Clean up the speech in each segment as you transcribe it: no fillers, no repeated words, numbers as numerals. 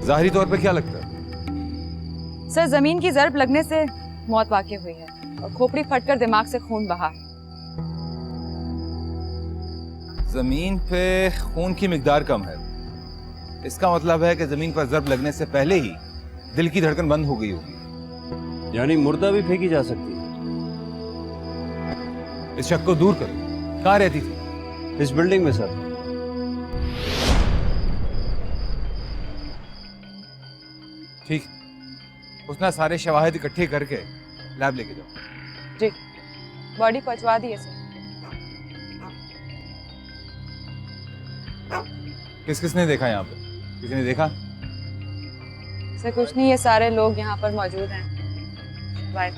जाहिरी तौर पे क्या लगता है? सर, जमीन की जरब लगने से मौत वाक़ई हुई है और खोपड़ी फटकर दिमाग से खून बहा। जमीन पे खून की मिकदार कम है, इसका मतलब है कि जमीन पर जरब लगने से पहले ही दिल की धड़कन बंद हो गई होगी। यानी मुर्दा भी फेंकी जा सकती है। इस शक को दूर करो। कहाँ रहती थी? इस बिल्डिंग में सर। ठीक, उसने सारे शवाहिद इकट्ठे करके लैब लेके जाओ। जी, बॉडी पहुंचवा दी है सर। किस किसने देखा यहाँ पे? किसी ने देखा? सर कुछ नहीं, ये सारे लोग यहाँ पर मौजूद हैं। बाय।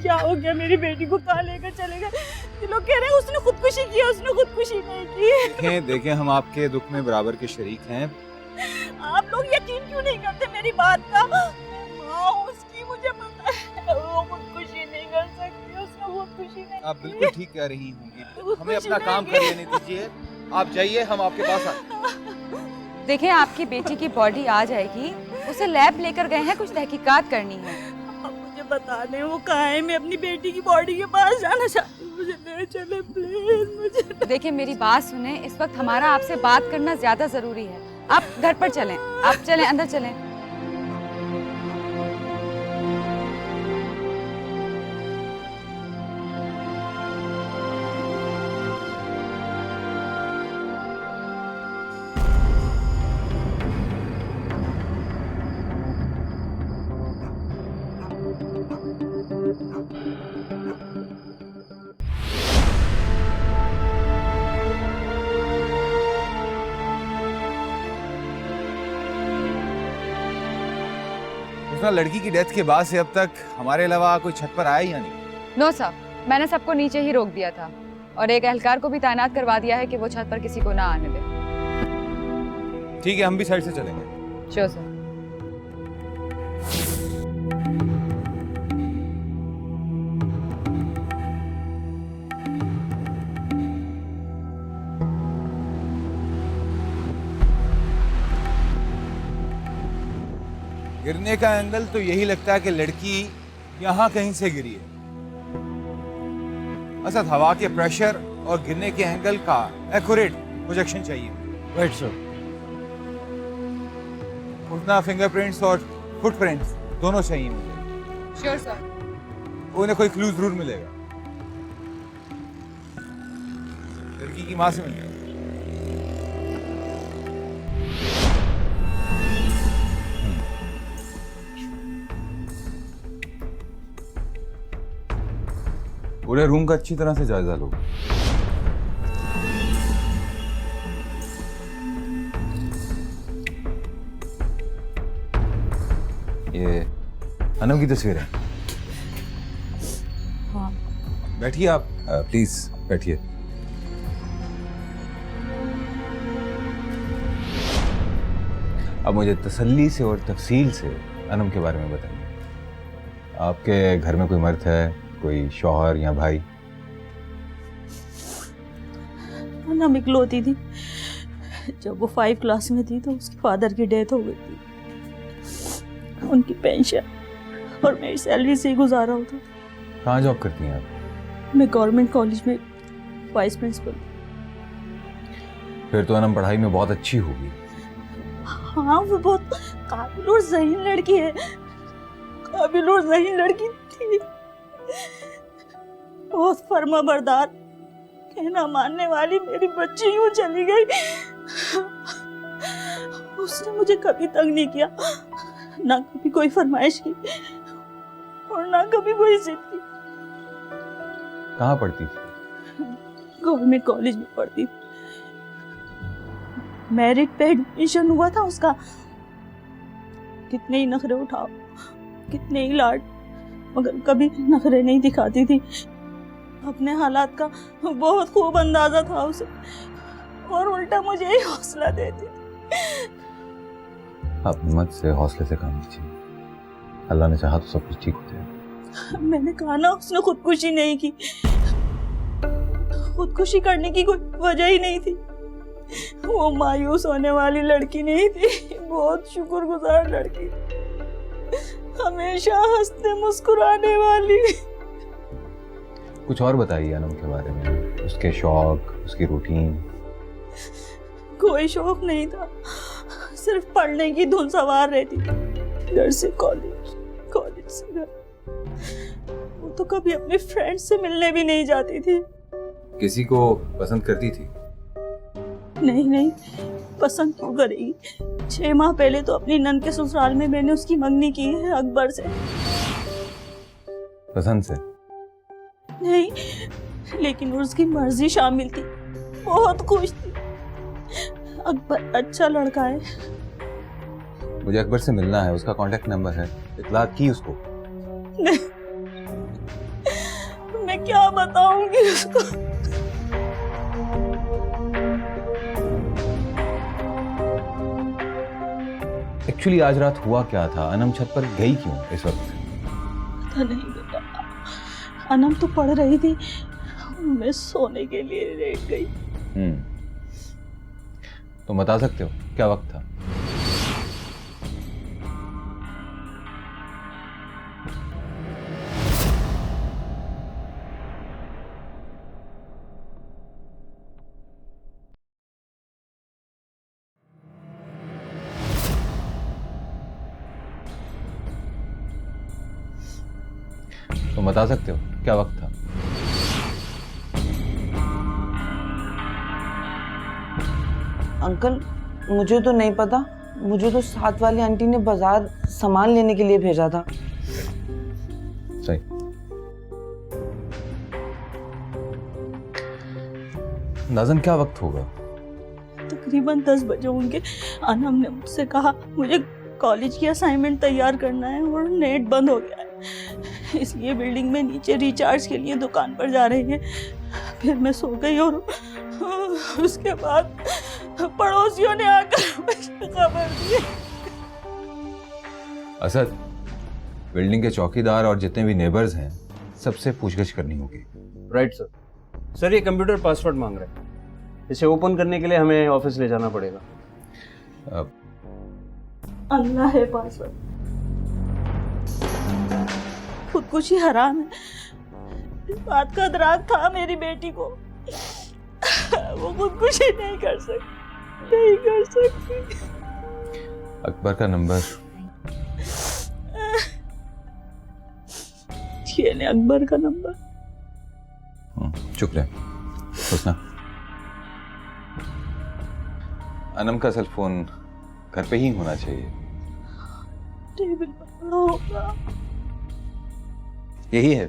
क्या हो गया? मेरी बेटी को कहाँ लेकर चले गए? ये लोग कह रहे हैं उसने खुदकुशी की। उसने खुदकुशी नहीं की। देखें देखें, हम आपके दुख में बराबर के शरीक हैं। आप लोग यकीन क्यों नहीं करते मेरी बात का? माँ उसकी, मुझे पता है वो खुदकुशी नहीं कर सकती। उसने खुदकुशी नहीं आप बिल्कुल ठीक कह रही होंगी। हमें अपना काम कर लेने दीजिए। आप जाइए, हम आपके पास आए। देखें, आपकी बेटी की बॉडी आ जाएगी, उसे लैब लेकर गए हैं, कुछ तहकीकात करनी है। आप मुझे बता दें वो कहाँ है। मैं अपनी बेटी की बॉडी के पास जाना चाहती हूँ। मुझे ले चले प्लीज, मुझे। देखिए मेरी बात सुने, इस वक्त हमारा आपसे बात करना ज्यादा जरूरी है। आप घर पर चलें, आप चलें, अंदर चलें। उसने लड़की की डेथ के बाद से अब तक हमारे अलावा कोई छत पर आया या नहीं? नो सर, मैंने सबको नीचे ही रोक दिया था और एक एहलकार को भी तैनात करवा दिया है कि वो छत पर किसी को ना आने दे। ठीक है, हम भी साइड से चलेंगे। Sure sir. गिरने का एंगल तो यही लगता है कि लड़की यहाँ कहीं से गिरी है। असल हवा के प्रेशर और गिरने के एंगल का एक्यूरेट प्रोजेक्शन चाहिए। Right sir. उतना फिंगरप्रिंट्स और फुटप्रिंट्स दोनों चाहिए मुझे। Sure sir. उन्हें कोई क्लू जरूर मिलेगा। लड़की की माँ से मिलेगा। पूरे रूम का अच्छी तरह से जायजा लो। ये अनम की तस्वीर है। हाँ। बैठिए आप, प्लीज बैठिए। अब मुझे तसल्ली से और तफसील से अनम के बारे में बताइए। आपके घर में कोई मर्द है, कोई शौहर या भाई? अनम इकलौती थी। जब वो 5 क्लास में थी तो उसके फादर की डेथ हो गई थी। उनकी पेंशन और मेरी सैलरी से ही गुजारा होता था। कहाँ जॉब करती हैं आप? मैं गवर्नमेंट कॉलेज में वाइस प्रिंसिपल। फिर तो अनम पढ़ाई में बहुत अच्छी होगी। हाँ, वो बहुत काबिल और ज़हीन लड़की है। काबिल और ज़हीन लड़की थी। बहुत फर्मा बरदार, कहना मानने वाली मेरी बच्ची यूं चली गई। उसने मुझे कभी तंग नहीं किया, ना कभी कोई फरमाइश की और ना कभी कोई जिद की। कहाँ पढ़ती थी? गवर्नमेंट कॉलेज में पढ़ती थी। मेरिट पे एडमिशन हुआ था उसका। कितने ही नखरे उठाओ, कितने ही लाड, मगर कभी नखरे नहीं दिखाती थी। अपने हालात का बहुत खूब अंदाजा था उसे और उल्टा मुझे ही हौसला देती थी। आप हिम्मत से, हौसले से काम कीजिए। अल्लाह ने चाहा तो सब कुछ ठीक हो जाएगा। मैंने कहा ना, उसने खुदकुशी नहीं की। खुदकुशी करने की कोई वजह ही नहीं थी। वो मायूस होने वाली लड़की नहीं थी, बहुत शुक्रगुजार लड़की, हमेशा हंसते मुस्कुराने वाली। कुछ और बताइए अनम के बारे में, उसके शौक, उसकी रूटीन। कोई शौक नहीं था, सिर्फ पढ़ने की धुन सवार रहती थी, घर से कॉलेज, कॉलेज से घर। वो तो कभी अपने फ्रेंड्स से मिलने भी नहीं जाती थी। किसी को पसंद करती थी? नहीं नहीं, पसंद क्यों करेगी? 6 माह पहले तो अपनी नंद के ससुराल में मैंने उसकी मंगनी की है अकबर से। पसंद से? नहीं, लेकिन उसकी मर्जी शामिल थी, बहुत खुश थी। अकबर अच्छा लड़का है। मुझे अकबर से मिलना है, उसका कांटेक्ट नंबर है, इतला की उसको? मैं क्या बताऊंगी उसको? एक्चुअली आज रात हुआ क्या था? अनम छत पर गई क्यों इस वक्त? पता नहीं बेटा, अनम तो पढ़ रही थी, मैं सोने के लिए लेट गई। तुम बता सकते हो क्या वक्त था? तुम बता सकते हो क्या वक्त था? अंकल मुझे तो नहीं पता, मुझे तो साथ वाली आंटी ने बाजार सामान लेने के लिए भेजा था। सही। नाज़न क्या वक्त होगा? तकरीबन 10 बजे होंगे। अनम ने मुझसे कहा मुझे कॉलेज की असाइनमेंट तैयार करना है और नेट बंद हो गया है, इसलिए बिल्डिंग में नीचे रिचार्ज के लिए दुकान पर जा रही है। फिर मैं सो गई और उसके बाद पड़ोसियों ने आकर मुझे खबर दी। असद, बिल्डिंग के चौकीदार और जितने भी नेबर्स हैं सबसे पूछगछ करनी होगी। Right sir. सर ये कंप्यूटर पासवर्ड मांग रहा है, इसे ओपन करने के लिए हमें ऑफिस ले जाना पड़ेगा। अल्लाह है पासवर्ड। खुदकुशी हराम है, इस बात का इदराक था मेरी बेटी को। वो खुदकुशी नहीं कर सकती, नहीं कर सकती। अकबर का नंबर? ये ले अकबर का नंबर। चुप रहे हुस्ना। अनम का सेल फोन घर पे ही होना चाहिए। टेबल पर पड़ा होगा। यही है।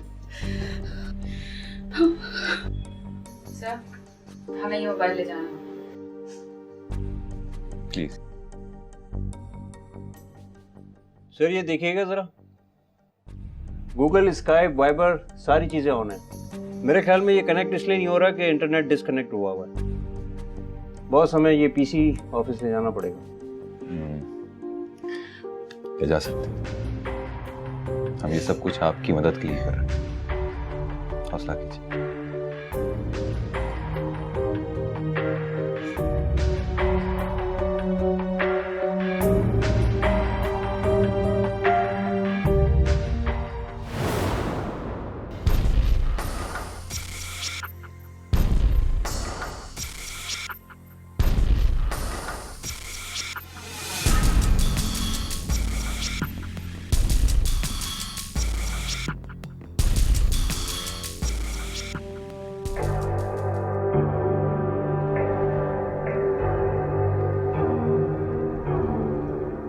सर, हमें ये मोबाइल ले जाना। प्लीज। सर ये देखिएगा जरा, गूगल, स्काइप, वाइबर सारी चीजें ऑन है। मेरे ख्याल में ये कनेक्ट इसलिए नहीं हो रहा कि इंटरनेट डिस्कनेक्ट हुआ हुआ है। बॉस हमें ये पीसी ऑफिस ले जाना पड़ेगा। ले जा सकते हैं। हम ये सब कुछ आपकी मदद के लिए कर रहे हैं, हौसला कीजिए।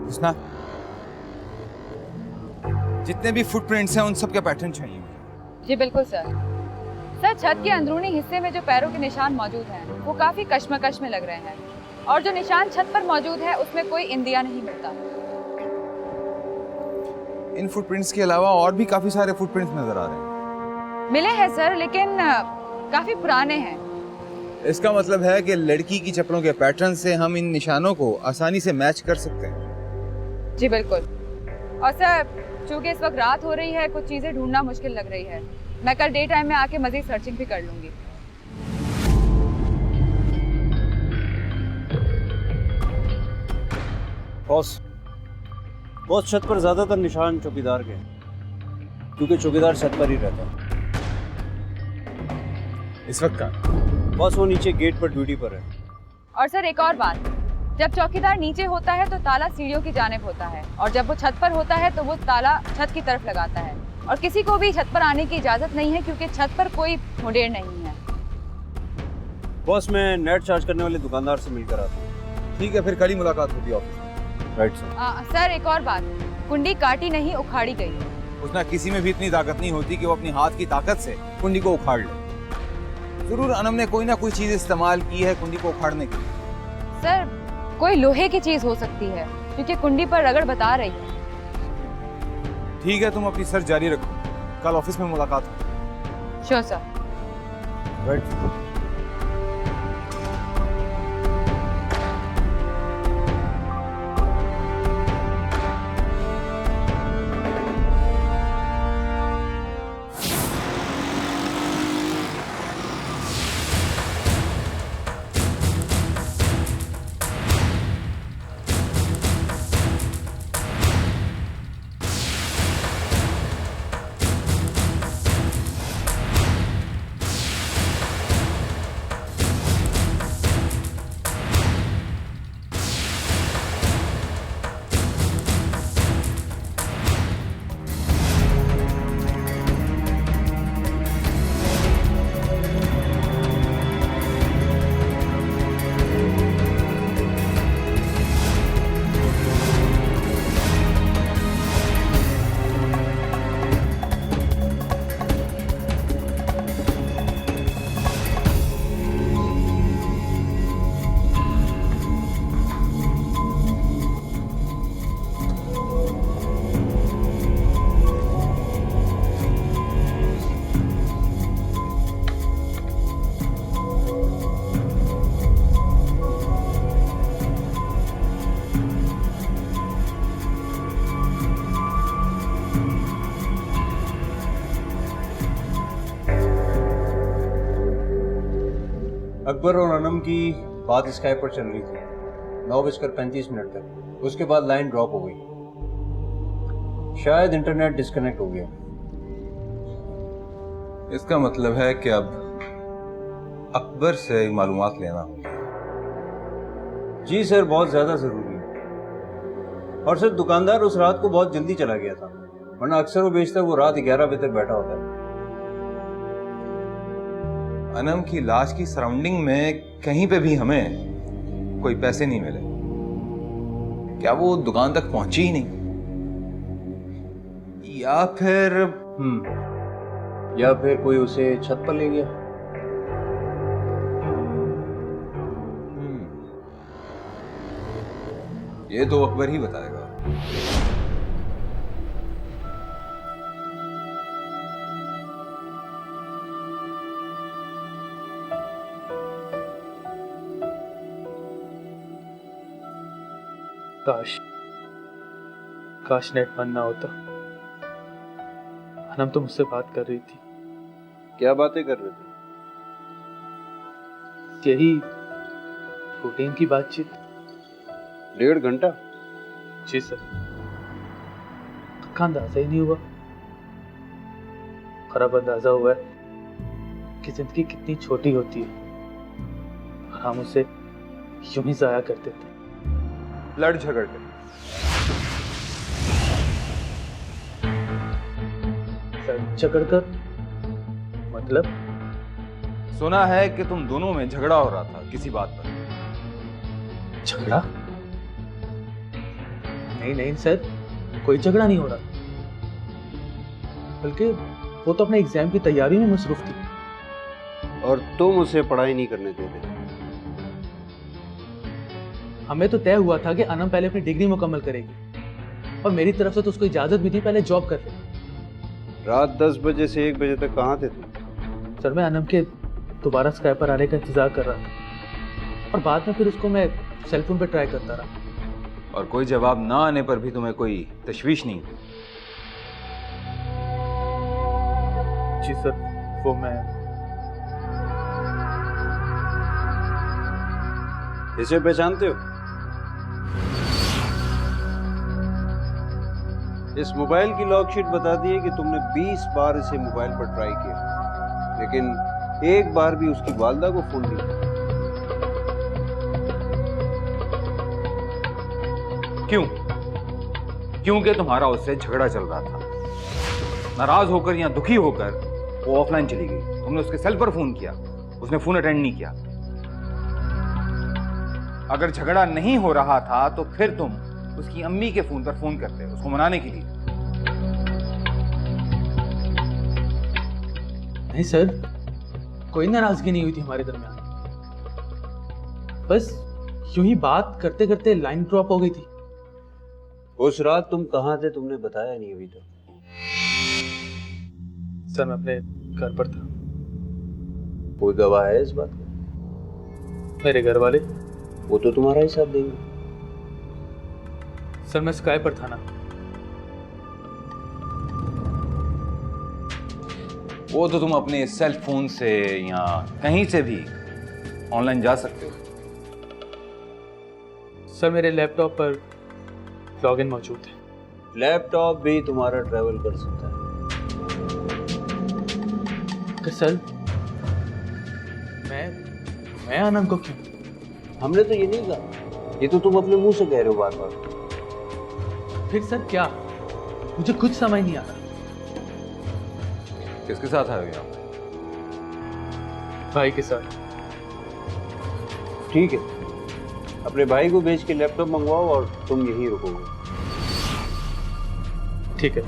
हुस्ना, जितने भी फुटप्रिंट्स हैं उन सब के पैटर्न चाहिए। जी बिल्कुल सर। सर, छत के अंदरूनी हिस्से में जो पैरों के निशान मौजूद हैं वो काफी कश्मकश में लग रहे हैं, और जो निशान छत पर मौजूद है उसमें कोई इंदिया नहीं मिलता। इन फुटप्रिंट्स के अलावा और भी काफी सारे फुटप्रिंट्स नजर आ रहे हैं। मिले हैं सर, लेकिन काफी पुराने हैं। इसका मतलब है कि लड़की की चप्पलों के पैटर्न से हम इन निशानों को आसानी से मैच कर सकते हैं। जी बिल्कुल। और सर, चूंकि इस वक्त रात हो रही है, कुछ चीजें ढूंढना मुश्किल लग रही है। मैं कल डे टाइम में आके मजीद सर्चिंग भी कर लूंगी। बॉस बॉस छत पर ज्यादातर निशान चौकीदार के हैं, क्योंकि चौकीदार छत पर ही रहता है। इस वक्त का बॉस वो नीचे गेट पर ड्यूटी पर है। और सर एक और बात, जब चौकीदार नीचे होता है तो ताला सीढ़ियों की जानिब होता है, और जब वो छत पर होता है तो वो ताला छत की तरफ लगाता है, और किसी को भी छत पर आने की इजाजत नहीं है क्योंकि छत पर कोई मुंडेर नहीं है। बॉस मैं नेट चार्ज करने वाले दुकानदार से मिलकर आता हूँ। ठीक है, फिर कल ही मुलाकात होगी ऑफिस में। Right sir. सर एक और बात, कुंडी काटी नहीं उखाड़ी गई है। उसना किसी में भी इतनी ताकत नहीं होती कि वो अपनी हाथ की ताकत से कुंडी को उखाड़ ले। जरूर अनम ने कोई ना कोई चीज इस्तेमाल की है कुंडी को उखाड़ने के लिए। सर कोई लोहे की चीज हो सकती है क्योंकि कुंडी पर रगड़ बता रही है। ठीक है, तुम अपनी सर्च जारी रखो, कल ऑफिस में मुलाकात हो। Sure sir. राइट। अकबर और अनम की बात स्काइप पर चल रही थी 9:35 तक। उसके बाद लाइन ड्रॉप हो गई, शायद इंटरनेट डिस्कनेक्ट हो गया। इसका मतलब है कि अब अकबर से मालूमात लेना होगा। जी सर, बहुत ज्यादा जरूरी है। और सर दुकानदार उस रात को बहुत जल्दी चला गया था, वरना अक्सर वो बेचता वो रात 11 बजे तक बैठा होता है। अनम की लाश की सराउंडिंग में कहीं पे भी हमें कोई पैसे नहीं मिले। क्या वो दुकान तक पहुंची ही नहीं, या फिर कोई उसे छत पर ले गया। ये तो अकबर ही बताएगा। काश नेट बंद ना होता। अनम तो मुझसे बात कर रही थी। क्या बातें कर रहे थे? यही रूटीन की बातचीत। 1.5 घंटा? जी सर, का अंदाजा ही नहीं हुआ। खराब अंदाजा हुआ है कि जिंदगी कितनी छोटी होती है और हम उसे यूं ही जाया करते थे, लड़ झगड़ कर। झगड़ कर मतलब? सुना है कि तुम दोनों में झगड़ा हो रहा था किसी बात पर। झगड़ा? नहीं नहीं सर, कोई झगड़ा नहीं हो रहा, बल्कि वो तो अपने एग्जाम की तैयारी में मसरूफ थी। और तुम उसे पढ़ाई नहीं करने दे रहे। हमें तो तय हुआ था कि अनम पहले अपनी डिग्री मुकम्मल करेगी, और मेरी तरफ से तो उसको इजाजत भी थी पहले जॉब कर ले। रात 10 बजे से 1 बजे तक कहाँ थे तुम? सर मैं अनम के दोबारा स्काइप पर आने का इंतजार कर रहा था, और बाद में फिर उसको मैं सेलफोन पर ट्राई करता रहा। और कोई जवाब ना आने पर भी तुम्हें कोई तशवीश नहीं हुई? जी सर, वो मैं इसे पहचानते हो? इस मोबाइल की लॉग शीट बताती है कि तुमने 20 बार इसे मोबाइल पर ट्राई किया, लेकिन एक बार भी उसकी वालदा को फोन नहीं किया। क्यों? क्योंकि तुम्हारा उससे झगड़ा चल रहा था। नाराज होकर या दुखी होकर वो ऑफलाइन चली गई। तुमने उसके सेल पर फोन किया, उसने फोन अटेंड नहीं किया। अगर झगड़ा नहीं हो रहा था तो फिर तुम उसकी अम्मी के फोन पर फोन करते उसको मनाने के लिए। नहीं सर, कोई नाराजगी नहीं हुई थी हमारे दरमियान। बस यूं ही बात करते करते लाइन ड्रॉप हो गई थी। उस रात तुम कहाँ थे, तुमने बताया नहीं अभी तक। सर मैं अपने घर पर था। कोई गवाह है इस बात का? मेरे घर वाले। वो तो तुम्हारा ही साथ देंगे। सर मैं स्काई पर था ना। वो तो तुम अपने सेल फोन से या कहीं से भी ऑनलाइन जा सकते हो। सर मेरे लैपटॉप पर लॉगिन मौजूद है। लैपटॉप भी तुम्हारा ट्रैवल कर सकता है। कि सर मैं आनंद को क्यों? हमने तो ये नहीं कहा, ये तो तुम अपने मुंह से कह रहे हो बार बार। फिर सर क्या? मुझे कुछ समझ नहीं आ रहा। किसके साथ आए हो आप? भाई के साथ। ठीक है, अपने भाई को भेज के लैपटॉप मंगवाओ और तुम यहीं रुकोगे। ठीक है।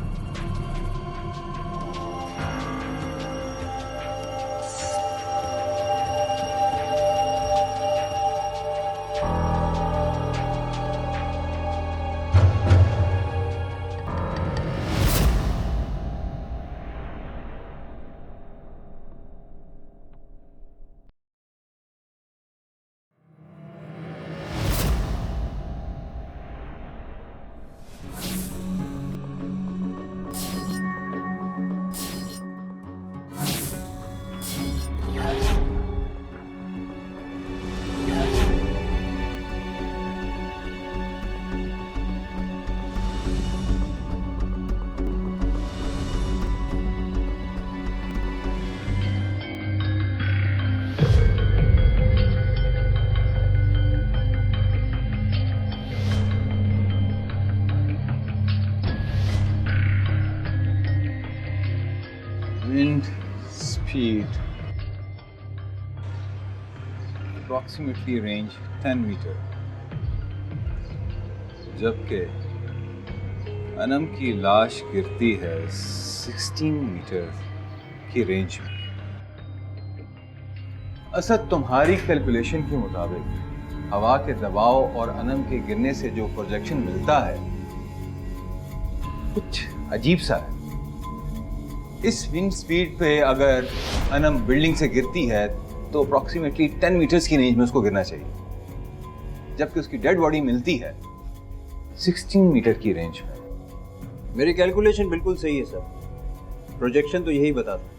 Wind speed approximately range 10 metre, जबकि अनम की लाश गिरती है 16 मीटर की रेंज में। असद तुम्हारी कैलकुलेशन के मुताबिक हवा के दबाव और अनम के गिरने से जो प्रोजेक्शन मिलता है कुछ अजीब सा है। इस विंड स्पीड पे अगर अनम बिल्डिंग से गिरती है तो अप्रॉक्सीमेटली 10 मीटर्स की रेंज में उसको गिरना चाहिए, जबकि उसकी डेड बॉडी मिलती है 16 मीटर की रेंज में। मेरी कैलकुलेशन बिल्कुल सही है सर, प्रोजेक्शन तो यही बताता है।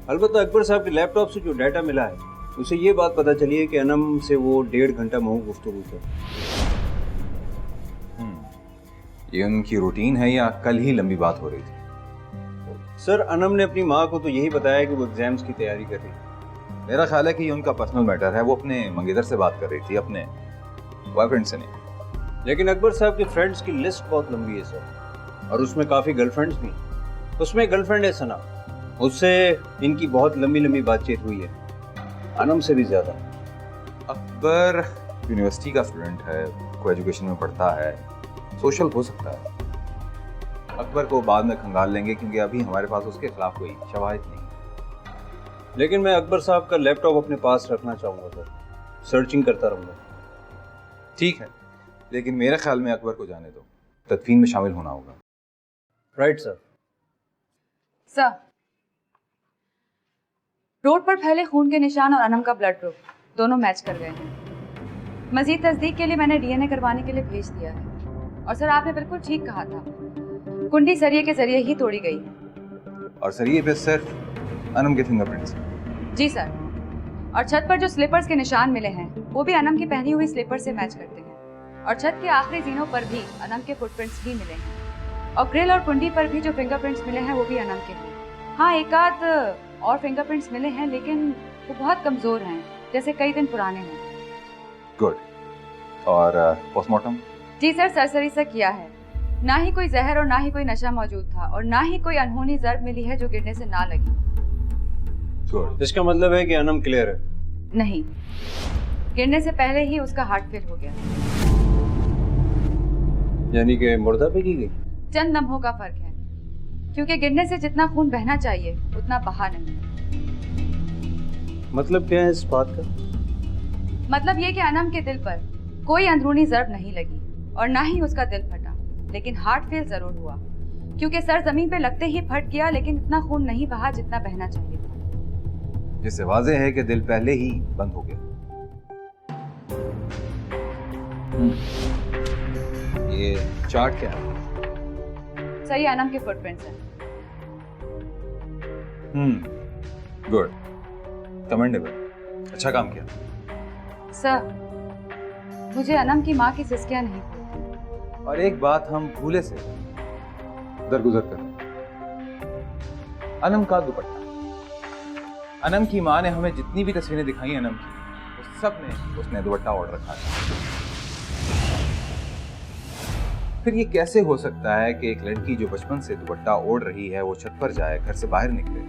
अलबत्ता अकबर साहब के लैपटॉप से जो डाटा मिला है उसे ये बात पता चली है कि अनम से वो 1.5 घंटा मौन गुफ्तगू थे। ये उनकी रूटीन है या कल ही लंबी बात हो रही थी? सर अनम ने अपनी माँ को तो यही बताया कि वो एग्जाम्स की तैयारी कर रही है। मेरा ख्याल है कि ये उनका पर्सनल मैटर है। वो अपने मंगेतर से बात कर रही थी, अपने बॉयफ्रेंड से नहीं। लेकिन अकबर साहब के फ्रेंड्स की लिस्ट बहुत लंबी है सर, और उसमें काफ़ी गर्लफ्रेंड्स भी। उसमें गर्लफ्रेंड है सना, उससे इनकी बहुत लंबी लंबी बातचीत हुई है, अनम से भी ज़्यादा। अकबर यूनिवर्सिटी का स्टूडेंट है, को एजुकेशन में पढ़ता है, सोशल हो सकता है। अकबर को बाद में खंगाल लेंगे क्योंकि अभी हमारे पास उसके खिलाफ कोई शवाहिद नहीं। लेकिन मैं अकबर साहब का लैपटॉप अपने पास रखना चाहूँगा सर, सर्चिंग करता रहूँगा। ठीक है, लेकिन मेरे ख्याल में अकबर को जाने दो, तदफीन में शामिल होना होगा। Right sir. सर, रोड पर फैले खून के निशान और अनम का ब्लड ग्रुप दोनों मैच कर गए हैं। मजीद तस्दीक के लिए मैंने डीएनए करवाने के लिए भेज दिया है। और सर आपने बिल्कुल ठीक कहा था, कुंडी सरिये के जरिए ही तोड़ी गई है। और सरिये पे सिर्फ अनम के फिंगरप्रिंट्स हैं। जी सर, और छत पर जो स्लीपर्स के निशान मिले हैं वो भी अनम की पहनी हुई स्लीपर से मैच करते हैं। और छत के आखिरी जीनों पर भी अनम के फुटप्रिंट्स ही मिले हैं। और ग्रिल और कुंडी पर भी जो फिंगरप्रिंट्स मिले हैं वो भी अनम के हैं। हाँ, एक आध और फिंगरप्रिंट्स मिले हैं, लेकिन वो बहुत कमजोर हैं, जैसे कई दिन पुराने हैं। गुड। और पोस्टमार्टम? जी सर, सरसरी से किया है। ना ही कोई जहर और ना ही कोई नशा मौजूद था, और ना ही कोई अनहोनी जर्ब मिली है जो गिरने से ना लगी। गुड। इसका मतलब है कि अनम क्लियर है? नहीं, गिरने से पहले ही उसका हार्ट फेल हो गया। यानी कि मुर्दा पे की गई? चंद लम्हों का फर्क है, क्योंकि गिरने से जितना खून बहना चाहिए उतना बहा नहीं। मतलब क्या है इस बात का? मतलब ये कि अनम के दिल पर कोई अंदरूनी जर्ब नहीं लगी और ना ही उसका दिल फटा, लेकिन हार्ट फेल जरूर हुआ, क्योंकि सर जमीन पे लगते ही फट गया, लेकिन इतना खून नहीं बहा जितना बहना चाहिए था। जिससे वाज़ेह है कि दिल पहले ही बंद हो गया। ये चार्ट क्या है? सर, ये अनम के फुटप्रिंट्स हैं। गुड, कमेंडेबल, अच्छा काम किया। सर, मुझे अनम की माँ की सिस्कियाँ नहीं थी। और एक बात हम भूले से दरगुजर कर, अनम का दुपट्टा। अनम की माँ ने हमें जितनी भी तस्वीरें दिखाई अनम की, उस सब में उसने दुपट्टा ओढ़ रखा था। फिर ये कैसे हो सकता है कि एक लड़की जो बचपन से दुपट्टा ओढ़ रही है वो छत पर जाए, घर से बाहर निकले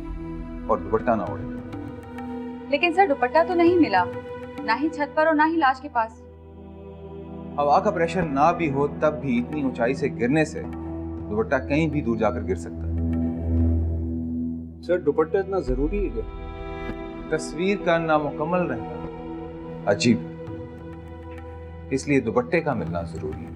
और दुपट्टा ना ओढ़े? लेकिन सर, दुपट्टा तो नहीं मिला, ना ही छत पर और ना ही लाश के पास। हवा का प्रेशर ना भी हो तब भी इतनी ऊंचाई से गिरने से दुपट्टा कहीं भी दूर जाकर गिर सकता है। सर, दुपट्टा इतना जरूरी है क्या? तस्वीर का नामुकम्मल रहना अजीब है, इसलिए दुपट्टे का मिलना जरूरी है।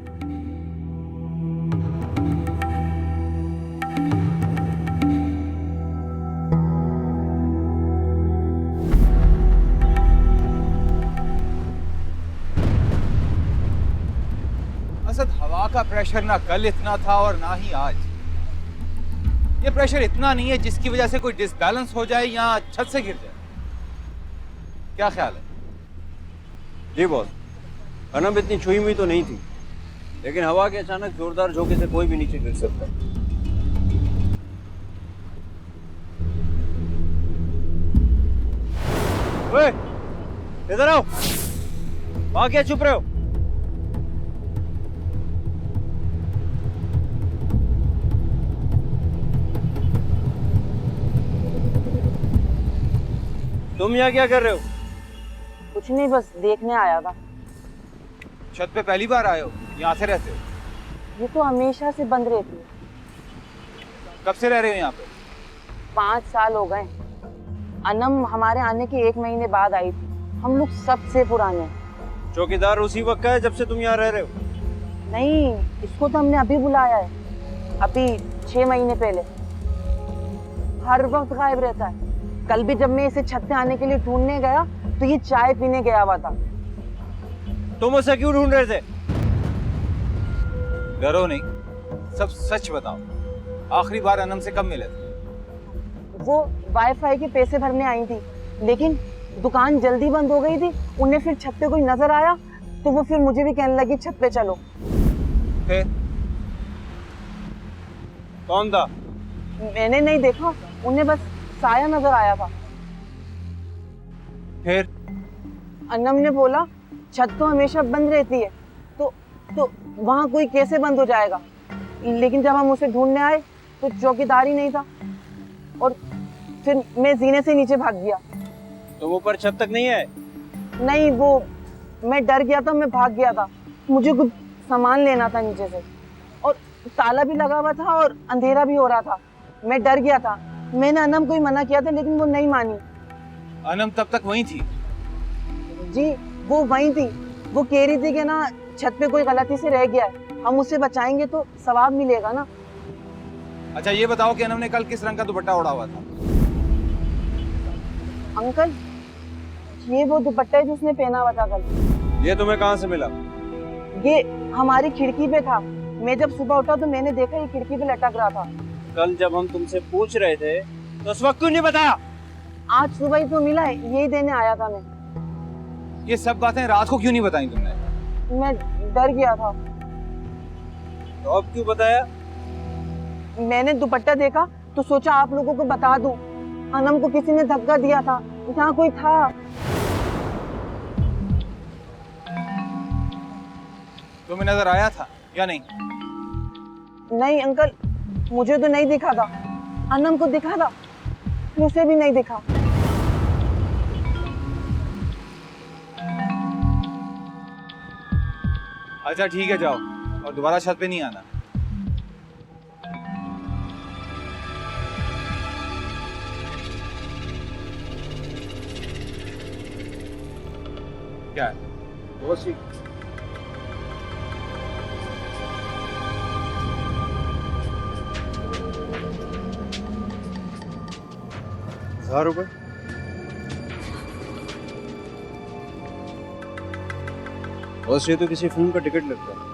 असद, हवा का प्रेशर ना कल इतना था और ना ही आज। ये प्रेशर इतना नहीं है जिसकी वजह से कोई डिसबैलेंस हो जाए या छत से गिर जाए। क्या ख्याल है? जी बॉस, अनम इतनी छुई हुई तो नहीं थी, लेकिन हवा के अचानक जोरदार झोंके से कोई भी नीचे गिर सकता है। ओए, इधर आओ। वहां क्या चुप रहे हो? तुम यहाँ क्या कर रहे हो? कुछ नहीं, बस देखने आया था। छत पे पहली बार आए हो? यहाँ से रहते हो? ये तो हमेशा से बंद रहती है। कब से रह रहे हो यहाँ पे? 5 साल हो गए। अनम हमारे आने के 1 महीने बाद आई थी। हम लोग सबसे पुराने हैं। चौकीदार उसी वक्त का है जब से तुम यहाँ रह रहे हो? नहीं, इसको तो हमने अभी बुलाया है, अभी 6 महीने पहले। हर वक्त गायब रहता है। कल भी जब मैं इसे छत पे आने के लिए ढूंढने गया तो ये चाय पीने गया हुआ था। तुम उसे क्यों ढूंढ रहे थे? डरो नहीं, सब सच बताओ। आखिरी बार अनम से कब मिले थे? वो वाईफाई के पैसे भरने आई थी, लेकिन दुकान जल्दी बंद हो गई थी। उन्हें फिर छत पे कोई नजर आया तो वो फिर मुझे भी कहने लगी छत पे चलो। फिर कौन था? मैंने नहीं देखा, उन्हें बस साया नजर आया था। फिर अनम ने बोला छत तो हमेशा बंद रहती है, तो वहाँ कोई कैसे बंद हो जाएगा। लेकिन जब हम उसे ढूंढने आए तो चौकीदार ही नहीं था, और फिर मैं जीने से नीचे भाग गया। तुम ऊपर छत तक नहीं आए? नहीं, वो मैं डर गया था, मैं भाग गया था। मुझे कुछ सामान लेना था नीचे से, और ताला भी लगा हुआ था और अंधेरा भी हो रहा था। मैं डर गया था। मैंने अनम को ही मना किया था, लेकिन वो नहीं मानी। अनम तब तक वहीं थी? जी, वो वहीं थी। वो कह रही थी कि ना छत पे कोई गलती से रह गया है, हम उसे बचाएंगे तो सवाब मिलेगा ना। अच्छा, ये बताओ कि अनम ने कल किस रंग का दुपट्टा ओढ़ा हुआ था? अंकल, ये वो दुपट्टा है जो उसने पहना हुआ था कल। ये तुम्हें कहाँ से मिला? ये हमारी खिड़की पे था। मैं जब सुबह उठा तो मैंने देखा ये खिड़की पे लटक रहा था। कल जब हम तुमसे पूछ रहे थे तो उस वक्त क्यों नहीं बताया? आज सुबह ही तो मिला है, यही देने आया था मैं। ये सब बातें रात को क्यों नहीं बताई तुमने? मैं डर गया था। तो अब क्यों बताया? मैंने दुपट्टा देखा तो सोचा आप लोगों को बता दूं। अनम को किसी ने धक्का दिया था, यहाँ कोई था। तुम्हें नजर आया था या नहीं? नहीं अंकल, मुझे तो नहीं दिखा था। अनम को दिखा था, मुझे भी नहीं दिखा। अच्छा ठीक है, जाओ और दोबारा छत पे नहीं आना। क्या है? बहुत सी 1000 रुपए। बस ये तो किसी फिल्म का टिकट लगता है।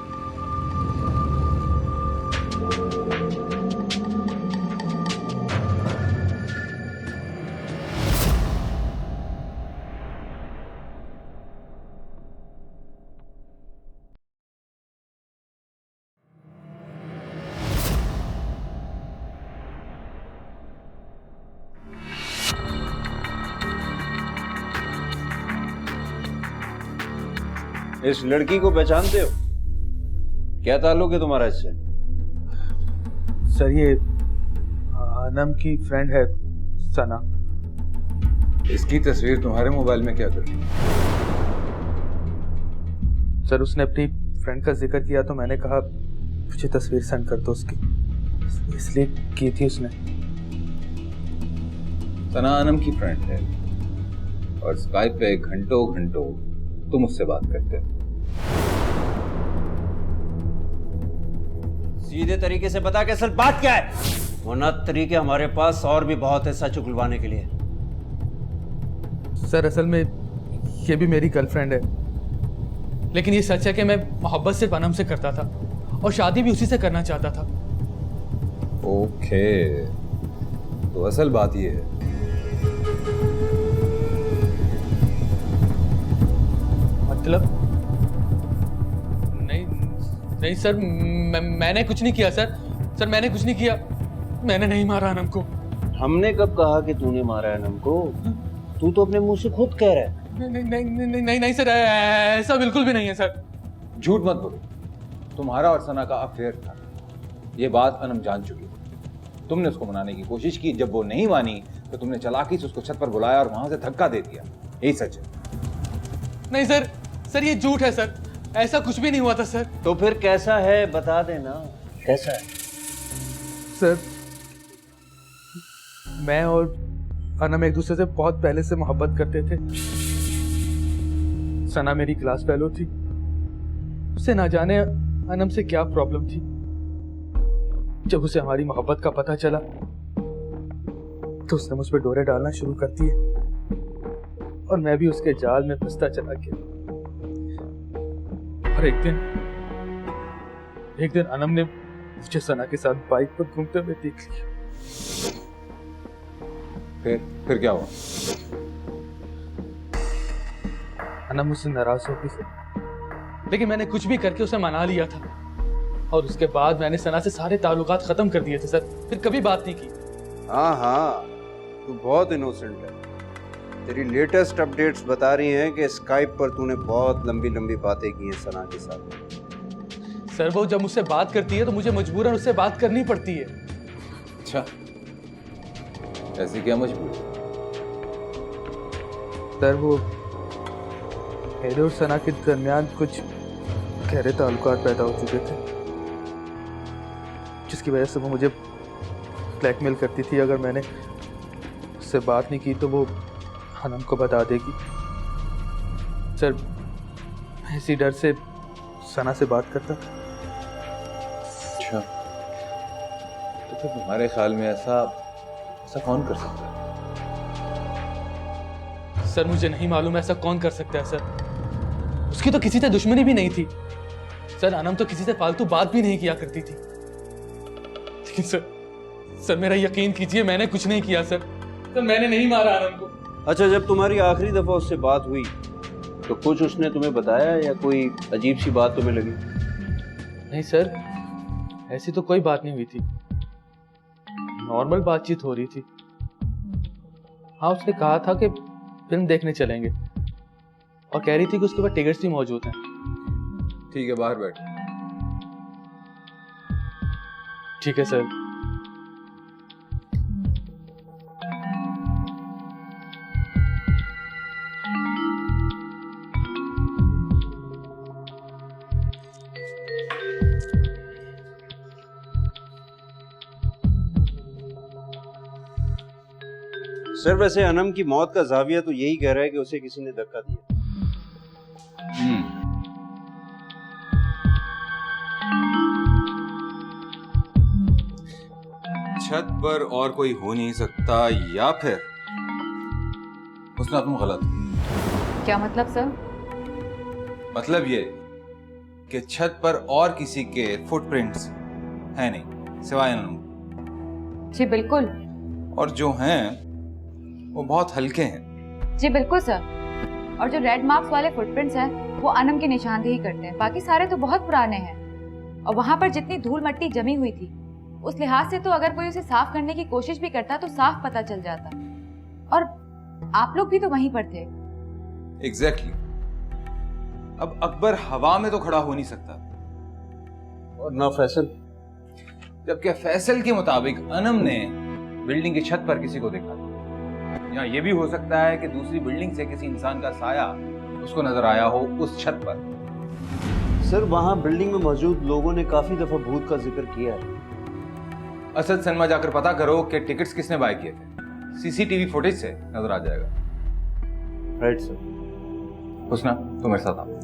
इस लड़की को पहचानते हो? क्या ताल्लुक है तुम्हारा इससे? सर ये अनम की फ्रेंड है सना। इसकी तस्वीर तुम्हारे मोबाइल में क्या कर रही? सर उसने अपनी फ्रेंड का जिक्र किया तो मैंने कहा मुझे तस्वीर सेंड कर दो उसकी, इसलिए की थी उसने। सना अनम की फ्रेंड है और स्काइप पे घंटों घंटों तुम उससे बात करते हो। सीधे तरीके से बता कि असल बात क्या है, वरना तरीके हमारे पास और भी बहुत है सच उगलवाने के लिए। सर असल में ये भी मेरी गर्लफ्रेंड है, लेकिन ये सच है कि मैं मोहब्बत सिर्फ अनम से करता था और शादी भी उसी से करना चाहता था। ओके, तो असल बात ये है मतलब नहीं नहीं सर, मैंने कुछ नहीं किया सर मैंने कुछ नहीं किया। मैंने नहीं मारा अनम को। हमने कब कहा कि तूने मारा है अनम को? तू तो अपने मुंह से खुद कह रहा है। नहीं नहीं नहीं नहीं नहीं, नहीं सर, ऐसा बिल्कुल भी नहीं है सर। झूठ मत बोलो, तुम्हारा और सना का अफेयर था, ये बात अनम जान चुकी थी। तुमने उसको मनाने की कोशिश की, जब वो नहीं मानी तो तुमने चालाकी से उसको छत पर बुलाया और वहां से धक्का दे दिया। यही सच है। नहीं सर ये झूठ है सर, ऐसा कुछ भी नहीं हुआ था सर। तो फिर कैसा है बता देना, कैसा है? सर मैं और अनम एक दूसरे से बहुत पहले से मोहब्बत करते थे। सना मेरी क्लास फेलो थी, उसे ना जाने अनम से क्या प्रॉब्लम थी। जब उसे हमारी मोहब्बत का पता चला तो उसने मुझ पर डोरे डालना शुरू कर दिए और मैं भी उसके जाल में फंसता चला गया। और एक दिन अनम ने मुझे सना के साथ बाइक पर घूमते हुए देख लिया। फिर क्या हुआ? अनम मुझसे नाराज हो गई, लेकिन मैंने कुछ भी करके उसे मना लिया था और उसके बाद मैंने सना से सारे ताल्लुकात खत्म कर दिए थे सर, फिर कभी बात नहीं की। हाँ तू बहुत इनोसेंट है। तेरी लेटेस्ट अपडेट्स बता रही हैं कि स्काइप पर तूने बहुत लंबी लंबी बातें की हैं सना के साथ। सर वो जब मुझसे बात करती है तो मुझे मजबूरन उससे बात करनी पड़ती है। अच्छा, ऐसी क्या मजबूरी? सर वो मेरे और सना के दरमियान कुछ गहरे ताल्लुकात पैदा हो चुके थे, जिसकी वजह से वो मुझे ब्लैकमेल करती थी। अगर मैंने उससे बात नहीं की तो वो अनम को बता देगी। सर इसी डर से सना से बात करता था। अच्छा, तो फिर तुम्हारे ख्याल में ऐसा कौन कर सकता है? सर मुझे नहीं मालूम ऐसा कौन कर सकता है सर। उसकी तो किसी से दुश्मनी भी नहीं थी सर। अनम तो किसी से फालतू बात भी नहीं किया करती थी। लेकिन सर मेरा यकीन कीजिए, मैंने कुछ नहीं किया सर। मैंने नहीं मारा अनम को। अच्छा, जब तुम्हारी आखिरी दफा उससे बात हुई तो कुछ उसने तुम्हें बताया या कोई अजीब सी बात तुम्हें लगी? नहीं सर, ऐसी तो कोई बात नहीं हुई थी। नॉर्मल बातचीत हो रही थी। हाँ, उसने कहा था कि फिल्म देखने चलेंगे और कह रही थी कि उसके पास टिकट्स भी मौजूद हैं। ठीक है, बाहर बैठ। ठीक है सर। सर वैसे अनम की मौत का जाविया तो यही कह रहा है कि उसे किसी ने धक्का दिया। छत पर और कोई हो नहीं सकता, या फिर उसने तुम गलत। क्या मतलब सर? मतलब ये कि छत पर और किसी के फुटप्रिंट्स हैं नहीं सिवाय अनम, जी बिल्कुल। और जो हैं वो बहुत हल्के हैं। जी बिल्कुल सर। और जो रेड मार्क्स वाले फुटप्रिंट्स हैं वो अनम की निशानदेही करते हैं, बाकी सारे तो बहुत पुराने हैं। और वहां पर जितनी धूल मट्टी जमी हुई थी उस लिहाज से तो अगर कोई उसे साफ करने की कोशिश भी करता तो साफ पता चल जाता। और आप लोग भी तो वहीं पर थे। एग्जैक्टली। अब अकबर हवा में तो खड़ा हो नहीं सकता, और ना फैसल। जबकि फैसल के मुताबिक अनम ने बिल्डिंग की छत पर किसी को देखा था। या ये भी हो सकता है कि दूसरी बिल्डिंग से किसी इंसान का साया उसको नजर आया हो उस छत पर। सर वहां बिल्डिंग में मौजूद लोगों ने काफी दफा भूत का जिक्र किया है। असद सिनेमा जाकर पता करो कि टिकट्स किसने बाय किए थे, सीसीटीवी फुटेज से नजर आ जाएगा। Right sir. हुस्ना तुम मेरे साथ आओ।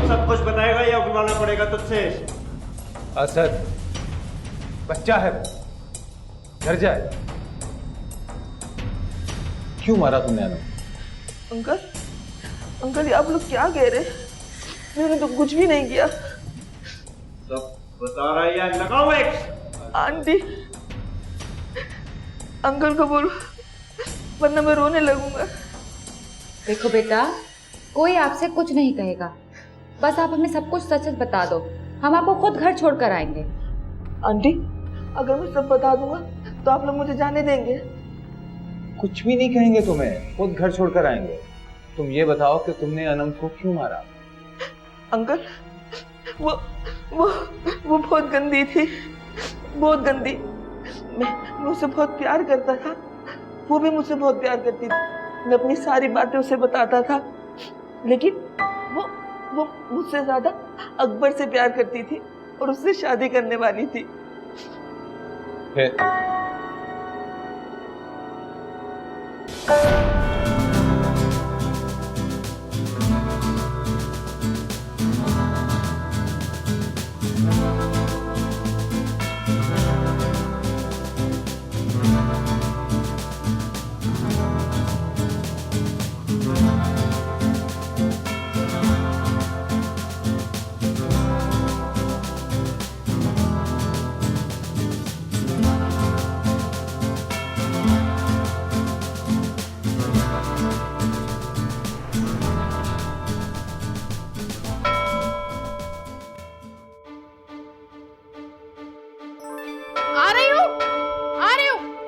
सब कुछ बताएगा या बुलाना पड़ेगा तुझसे? असद बच्चा है, वो घर जाए। क्यों मारा तुमने अनम? अंकल, अंकल ये आप लोग क्या कह रहे हैं? मैंने तो कुछ भी नहीं किया। सब बता रहा है या लगाओ एक। आंटी, अंकल को बोलो वरना मैं रोने लगूंगा। देखो बेटा, कोई आपसे कुछ नहीं कहेगा, बस आप हमें सब कुछ सच सच बता दो, हम आपको खुद घर छोड़कर आएंगे। आंटी, अगर मैं सब बता दूंगा तो आप लोग मुझे जाने देंगे? कुछ भी नहीं कहेंगे तुम्हें, खुद घर छोड़कर आएंगे। तुम ये बताओ कि तुमने अनम को क्यों मारा? अंकल, वो बहुत गंदी थी, बहुत गंदी। मैं उससे बहुत प्यार करता था, वो भी मुझसे बहुत प्यार करती थी। मैं अपनी सारी बातें उसे बताता था, लेकिन वो मुझसे ज्यादा अकबर से प्यार करती थी और उससे शादी करने वाली थी। फिर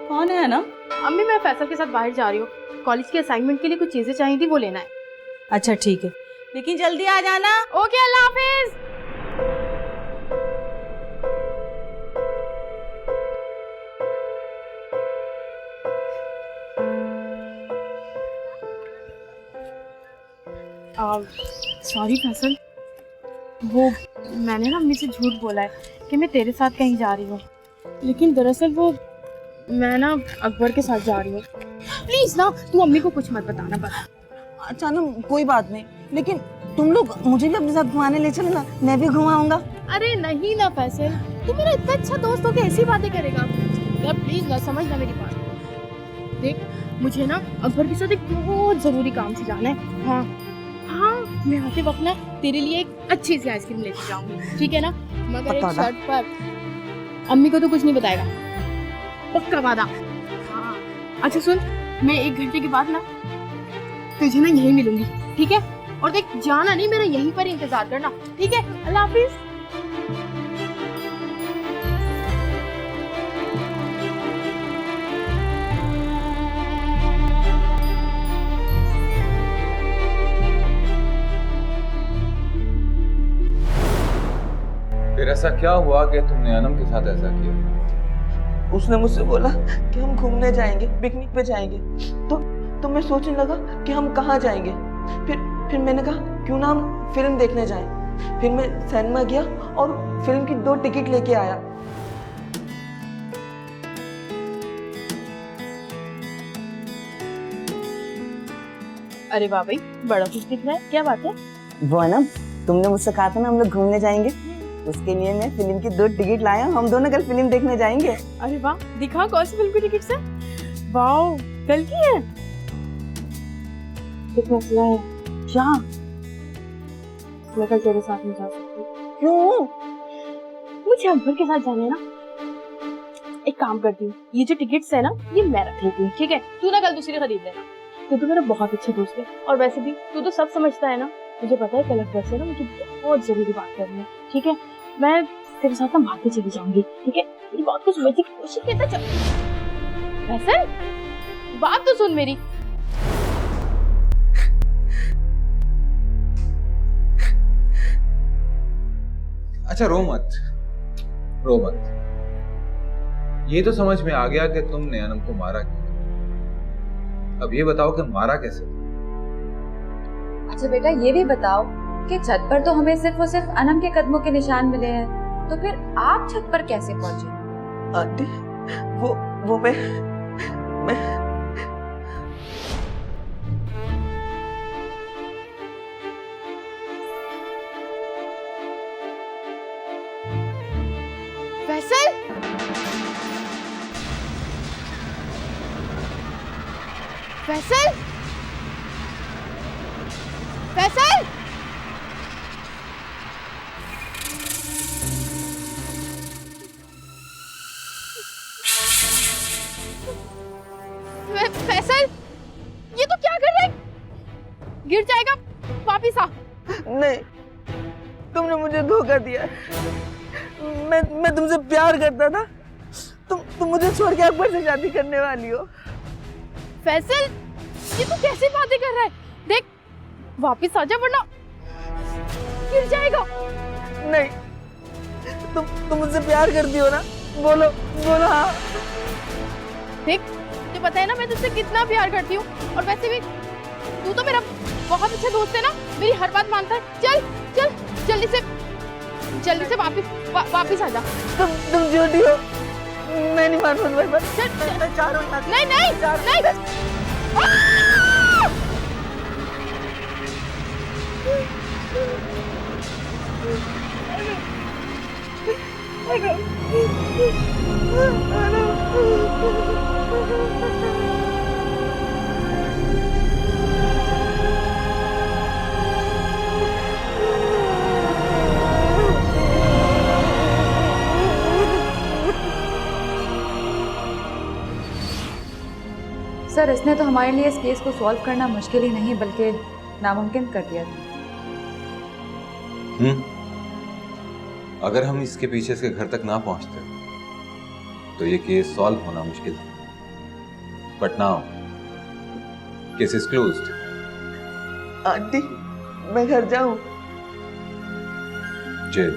कौन है ना? अम्मी मैं फैसल के साथ बाहर जा रही हूँ, कॉलेज के असाइनमेंट के लिए कुछ चीजें चाहिए थी, वो लेना है। अच्छा ठीक है, लेकिन जल्दी आ जाना। ओके, अल्लाह हाफिज। सॉरी फैसल, वो मैंने ना अम्मी से झूठ बोला है कि मैं तेरे साथ कहीं जा रही हूँ, लेकिन दरअसल वो मैं ना अकबर के साथ जा रही हूँ। प्लीज ना तू अम्मी को कुछ मत बताना बस। अच्छा ना, कोई बात नहीं, लेकिन तुम लोग मुझे भी अपने साथ घुमाने ले चलो ना, मैं भी घुमाऊंगा। अरे नहीं ना फैसल, तू मेरा इतना अच्छा दोस्त हो के ऐसी बातें करेगा यार, प्लीज ना समझ ना मेरी बात। देख मुझे ना अकबर के साथ एक बहुत जरूरी काम से जाना है। हाँ हाँ मैं आते वक्त ना तेरे लिए एक अच्छी सी आइसक्रीम लेके जाऊंगी, ठीक है ना? मगर एक पता ना। शर्त पर, अम्मी को तो कुछ नहीं बताएगा, पक्का वादा। हाँ अच्छा सुन, मैं 1 घंटे के बाद ना तुझे ना यहीं मिलूंगी, ठीक है? और देख जाना नहीं, मेरा यहीं पर इंतजार करना, ठीक है? अल्लाह हाफिज। फिर ऐसा क्या हुआ कि तुमने अनम के साथ ऐसा किया? उसने मुझसे बोला कि हम घूमने जाएंगे, पिकनिक पे जाएंगे। तो मैं सोचने लगा कि हम कहाँ जाएंगे। फिर मैंने कहा क्यों ना हम फिल्म देखने जाएं। फिर मैं सिनेमा गया और फिल्म की 2 टिकट लेके आया। अरे वाह भाई, बड़ा खुश दिख रहा है, क्या बात है? वो है ना, तुमने मुझसे कहा था ना हम लोग घूमने जाएंगे, उसके लिए मैं फिल्म की 2 टिकट लाया। हम दोनों कल फिल्म देखने जाएंगे। अरे वाह, दिखा कौन सी फिल्म की टिकट है? वाओ, कल की है? एक मसला है। क्या? मैं कल तेरे साथ नहीं जा सकती। क्यों? मुझे अकबर के साथ जाना है ना। एक काम करती हूँ, ये जो टिकट्स है ना, ये मैं रख लेती हूँ, ठीक है? तू ना कल दूसरी खरीद लेना। तू तो मेरा बहुत अच्छा दोस्त है, और वैसे भी तू तो सब समझता है ना। मुझे पता है कल अकबर से ना मुझे बहुत जरूरी बात करनी है, ठीक है? मैं तेरे साथ ना भाग के चली जाऊंगी, ठीक है? मेरी बात को समझने की कोशिश करता चल। वैसे बात तो सुन मेरी। अच्छा रो मत, रो मत। ये तो समझ में आ गया कि तुमने अनम को मारा क्यों। अब ये बताओ कि मारा कैसे? अच्छा बेटा ये भी बताओ कि छत पर तो हमें सिर्फ और सिर्फ अनम के कदमों के निशान मिले हैं, तो फिर आप छत पर कैसे पहुंचे? आंटी, वो मैं फैसल, फैसल, फैसल, फैसल, ये तो क्या कर रहा है? गिर जाएगा, वापिस आ। नहीं, तुमने मुझे धोखा दिया। मैं तुमसे प्यार करता था। तुम मुझे छोड़ के अकबर से शादी करने वाली हो। फैसल, ये तू कैसी बातें कर रहा है? देख, वापिस आजा वरना गिर जाएगा। नहीं, तुम मुझसे प्यार करती हो ना? बोलो बोलो हाँ। देख, तुझे पता है ना मैं तुझसे कितना प्यार करती हूँ, और वैसे भी तू तो मेरा बहुत अच्छा दोस्त है ना, मेरी हर बात मानता है। चल चल जल्दी से वापिस आजा। तुम झूठी हो, मैं नहीं मान रहा। नहीं। सर इसने तो हमारे लिए इस केस को सॉल्व करना मुश्किल ही नहीं बल्कि नामुमकिन कर दिया था। अगर हम इसके पीछे इसके घर तक ना पहुंचते तो ये केस सॉल्व होना मुश्किल था। But now case is closed. Aunty, मैं घर जाऊं? जेल।